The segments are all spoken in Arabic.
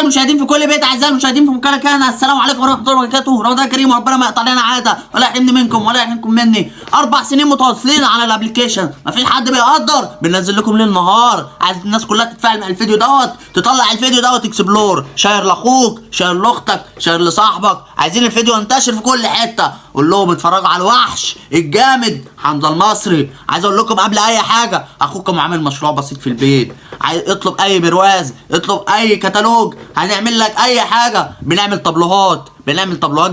المشاهدين في كل بيت، اعزائي المشاهدين في مكان كان، السلام عليكم ورحمه الله وبركاته. رمضان كريم وربنا ما يقطع لنا عاده ولا يحرمني منكم ولا يحرمكم مني. 4 سنين متواصلين على الابلكيشن، مفيش حد بيقدر، بننزل لكم ليل نهار. عايز الناس كلها تتفاعل مع الفيديو دوت، تطلع الفيديو دوت اكسبلور، شير لاخوك، شير لاختك، شير لصاحبك. عايزين الفيديو ينتشر في كل حته. قول لهم اتفرجوا على الوحش الجامد حمزه المصري. عايز اقول لكم قبل اي حاجه، اخوكم عامل مشروع بسيط في البيت. عايز اطلب اي برواز، اطلب اي كتالوج، هنعمل لك اي حاجه. بنعمل طابلوهات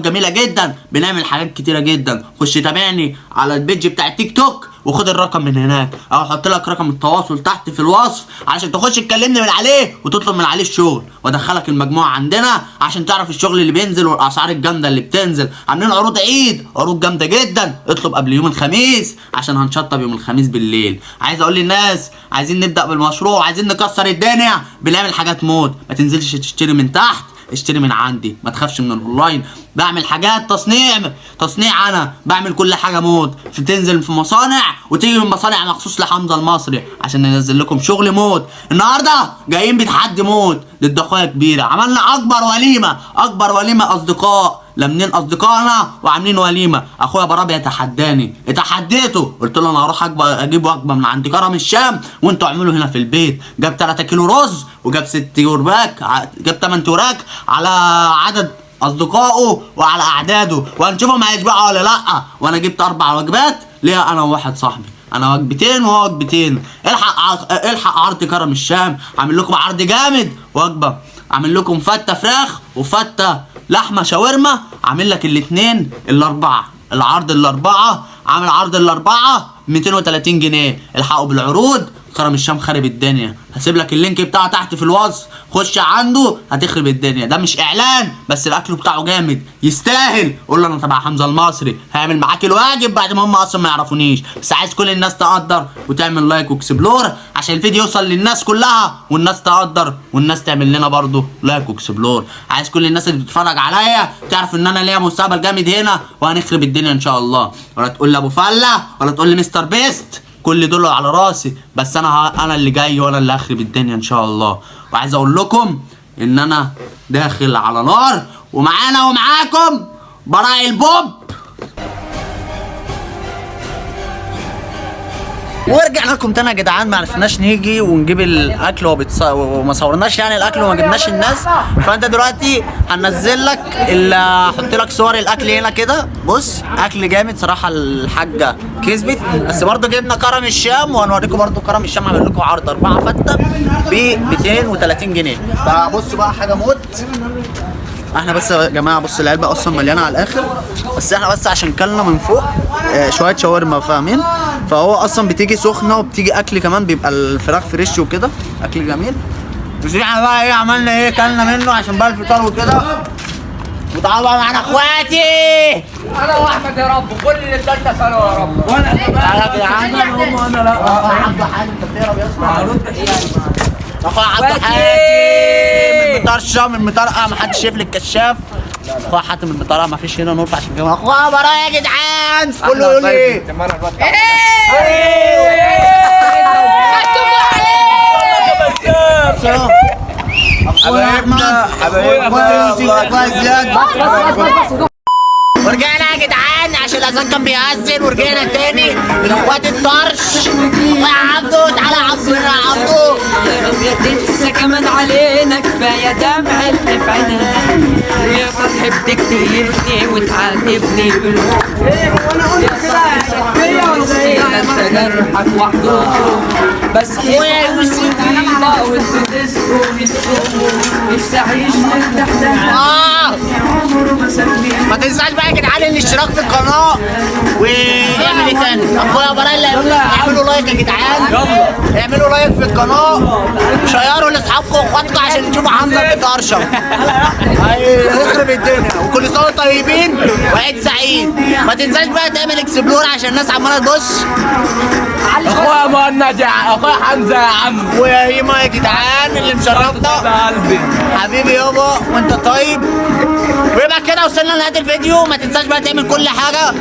جميله جدا، بنعمل حاجات كتيره جدا. خش تابعني على البيج بتاع التيك توك وخد الرقم من هناك، او احط لك رقم التواصل تحت في الوصف عشان تخش تكلمني من عليه وتطلب من عليه الشغل، وادخلك المجموعه عندنا عشان تعرف الشغل اللي بينزل والاسعار الجامده اللي بتنزل. عاملين عروض عيد، عروض جامده جدا. اطلب قبل يوم الخميس عشان هنشطب يوم الخميس بالليل. عايز اقول للناس عايزين نبدا بالمشروع، عايزين نكسر الدنيا، بنعمل حاجات موت. ما تنزلش تشتري من تحت، اشتري من عندي، ما تخافش من الاونلاين. بعمل حاجات تصنيع انا بعمل كل حاجه مود. تنزل في مصانع وتيجي من مصانع مخصوص لحمزه المصري عشان ننزل لكم شغل مود. النهارده جايين بتحدي مود ضد اخويا كبيره. عملنا اكبر وليمه اصدقاء، لمنين اصدقائنا وعاملين وليمه. اخويا برابي اتحديته، قلت له انا هروح اجيب وجبه من عند كرم الشام وانتوا اعملوا هنا في البيت. جاب 3 كيلو رز وجاب 6 وراك، جاب 8 وراك على عدد اصدقائه وعلى اعداده، وهنشوفهم هيشبعوا ولا لا. وانا جبت 4 وجبات ليا انا وواحد صاحبي، انا وجبتين وهو وجبتين. الحق عرض كرم الشام، عامل لكم عرض جامد. وجبه عامل لكم فته فراخ وفته لحمه شاورما، عامل لك الاثنين الاربعه. العرض الاربعه عامل عرض الاربعه 230 جنيه. الحقوا بالعروض، كرم الشام خارب الدنيا. هسيب لك اللينك بتاعه تحت في الوصف، خش عنده هتخرب الدنيا. ده مش اعلان بس الاكل بتاعه جامد يستاهل. قول له انا تبع حمزه المصري، هيعمل معاك الواجب بعد ما هم اصلا ما يعرفونيش. بس عايز كل الناس تقدر وتعمل لايك واكسبلور عشان الفيديو يوصل للناس كلها، والناس تقدر والناس تعمل لنا برضو لايك واكسبلور. عايز كل الناس اللي بتتفرج عليا تعرف ان انا ليا مستقبل جامد هنا وهنخرب الدنيا ان شاء الله. ولا تقول لي ابو فله ولا تقول لي مستر بيست، كل دول على راسي، بس انا اللي جاي وانا اللي هخرب الدنيا ان شاء الله. وعايز اقول لكم ان انا داخل على نار، ومعانا ومعاكم براء البوب. ورجعنا لكم تاني يا جدعان. ما عرفناش نيجي ونجيب الاكل وما صورناش يعني الاكل وما جبناش الناس. فانت دلوقتي هنزل لك احط لك صور الاكل هنا كده. بص اكل جامد صراحه، الحاجه كسبت. بس برضه جبنا كرم الشام وهنوريكم برضه كرم الشام عامل لكم عرض 4 فته ب 230 جنيه. فبصوا بقى حاجه موت. احنا بس يا جماعه بص العلبه اصلا مليانه على الاخر، بس احنا بس عشان كلنا من فوق شويه شاورما فاهمين. فهو اصلا بتيجي سخنه وبتيجي اكل كمان، بيبقى الفراخ فريش وكده، اكل جميل. بس احنا بقى ايه عملنا ايه، كلنا منه عشان بقى الفطار وكده. وتعالوا بقى معانا اخواتي. انا واحمد يا رب، كل اللي التالتة سنه يا رب. وانا يا جدعان انا لا عبد الحليم. انت بتهرب يا اسطى. اخويا عبد الحليم من مطرشه، من مطرقه، ما حدش شايف لي الكشاف. اخويا حاتم من المطرقه، ما فيش هنا نور عشان كده. اخويا براء يا جدعان، كله يقول لي ايه؟ ورجعنا يا جدعان عشان الاذان كان بيأذن، ورجعنا تاني لاخوات الطرش. يا عبدو تعالى يا عبدو هنا يا عبدو. يا تنسى كمان علينا كفايه دمع اللي في عينها، يا فرح بتكتيرني وتعاتبني بالروح. يا انت جرحك وحده بس اخويا يوسف وانتوا تسكوا في السوق. نفسي اعيش مرتاح ما تنساش بقى يا جدعان الاشتراك في القناه ويعمل ايه تاني. اخويا براء اللي اعملوا لايك يا جدعان، اعملوا لايك في القناه وشيروا لاصحابكم واخواتكم عشان تشوفوا حمزه بيطرشم. هيخرب الدنيا. وكل سنه وانتم طيبين وعيد سعيد. ما تنساش بقى تعمل اكسبلور عشان الناس عماله تبص. اخويا مهند، اخويا حمزه يا عم، ويا هيما يا جدعان اللي مشرفنا قلبي حبيبي يابا وانت طيب. ويبقى كده وصلنا لنهايه الفيديو. ما تنساش بقى تعمل كل حاجه.